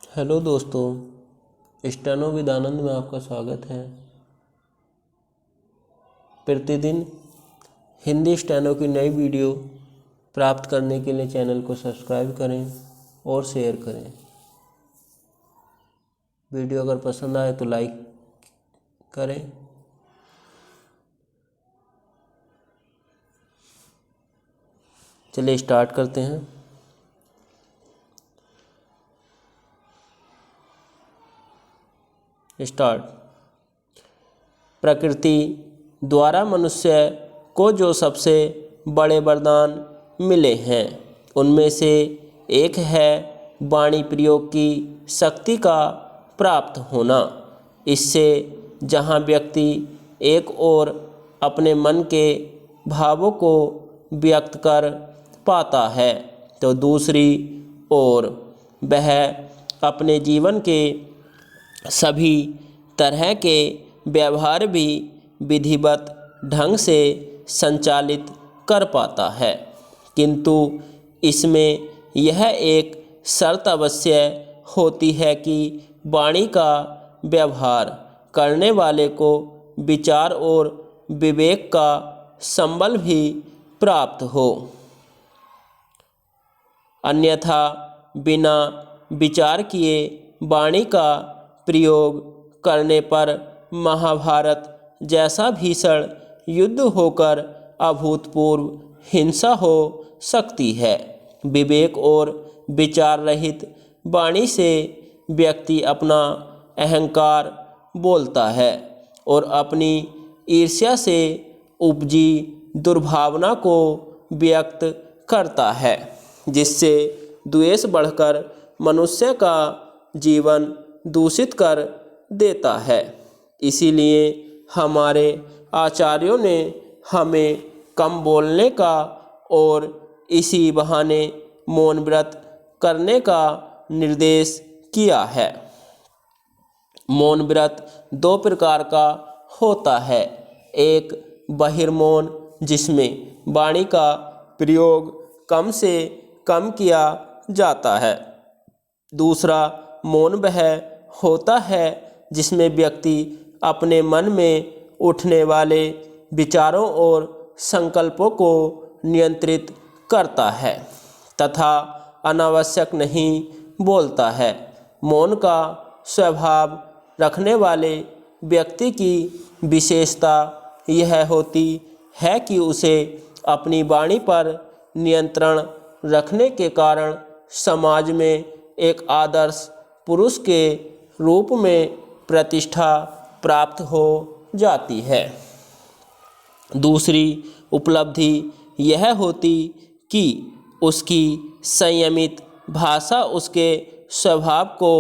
Hello दोस्तों, steno Vidanand में आपका स्वागत है। प्रतिदिन हिंदी स्टेनो की नई वीडियो प्राप्त करने के लिए चैनल को सब्सक्राइब करें और शेयर करें। वीडियो अगर पसंद आए तो लाइक करें। चलिए स्टार्ट करते हैं। स्टार्ट। प्रकृति द्वारा मनुष्य को जो सबसे बड़े वरदान मिले हैं उनमें से एक है वाणी प्रयोग की शक्ति का प्राप्त होना। इससे जहाँ व्यक्ति एक ओर अपने मन के भावों को व्यक्त कर पाता है तो दूसरी ओर वह अपने जीवन के सभी तरह के व्यवहार भी विधिवत ढंग से संचालित कर पाता है, किंतु इसमें यह एक शर्त अवश्य होती है कि वाणी का व्यवहार करने वाले को विचार और विवेक का संबल भी प्राप्त हो, अन्यथा बिना विचार किए वाणी का प्रयोग करने पर महाभारत जैसा भीषण युद्ध होकर अभूतपूर्व हिंसा हो सकती है। विवेक और विचार रहित वाणी से व्यक्ति अपना अहंकार बोलता है और अपनी ईर्ष्या से उपजी दुर्भावना को व्यक्त करता है, जिससे द्वेष बढ़कर मनुष्य का जीवन दूषित कर देता है। इसीलिए हमारे आचार्यों ने हमें कम बोलने का और इसी बहाने मौन व्रत करने का निर्देश किया है। मौन व्रत दो प्रकार का होता है। एक बहिर्मौन, जिसमें वाणी का प्रयोग कम से कम किया जाता है। दूसरा मौन वह होता है जिसमें व्यक्ति अपने मन में उठने वाले विचारों और संकल्पों को नियंत्रित करता है तथा अनावश्यक नहीं बोलता है। मौन का स्वभाव रखने वाले व्यक्ति की विशेषता यह होती है कि उसे अपनी वाणी पर नियंत्रण रखने के कारण समाज में एक आदर्श पुरुष के रूप में प्रतिष्ठा प्राप्त हो जाती है। दूसरी उपलब्धि यह होती कि उसकी संयमित भाषा उसके स्वभाव को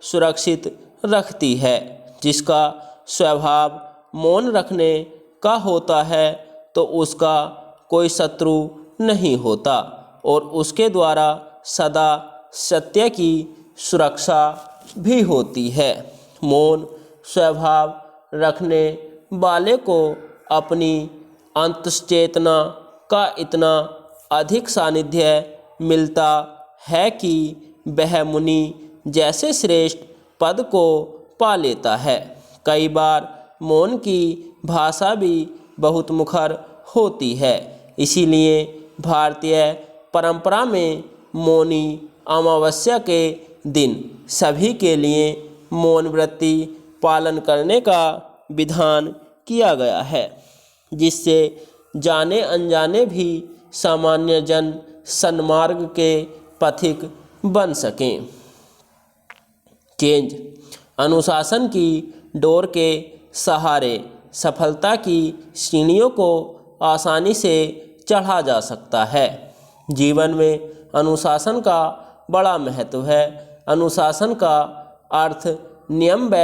सुरक्षित रखती है। जिसका स्वभाव मौन रखने का होता है तो उसका कोई शत्रु नहीं होता और उसके द्वारा सदा सत्य की सुरक्षा भी होती है। मौन स्वभाव रखने वाले को अपनी अंतश्चेतना का इतना अधिक सानिध्य मिलता है कि वह मुनि जैसे श्रेष्ठ पद को पा लेता है। कई बार मौन की भाषा भी बहुत मुखर होती है। इसीलिए भारतीय परंपरा में मौनी अमावस्या के दिन सभी के लिए मौन व्रती पालन करने का विधान किया गया है, जिससे जाने अनजाने भी सामान्य जन सन्मार्ग के पथिक बन सकें। चेंज। अनुशासन की डोर के सहारे सफलता की सीढ़ियों को आसानी से चढ़ा जा सकता है। जीवन में अनुशासन का बड़ा महत्व है। अनुशासन का अर्थ नियम व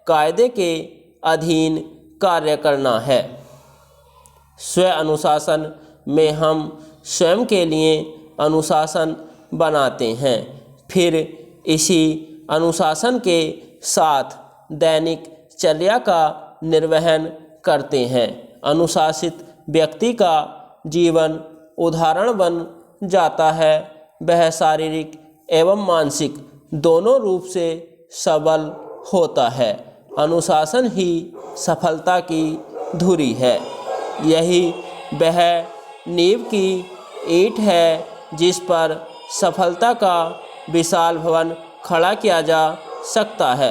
कायदे के अधीन कार्य करना है। स्व अनुशासन में हम स्वयं के लिए अनुशासन बनाते हैं, फिर इसी अनुशासन के साथ दैनिक चर्या का निर्वहन करते हैं। अनुशासित व्यक्ति का जीवन उदाहरण बन जाता है। वह शारीरिक एवं मानसिक दोनों रूप से सबल होता है। अनुशासन ही सफलता की धुरी है। यही वह नींव की ईंट है जिस पर सफलता का विशाल भवन खड़ा किया जा सकता है।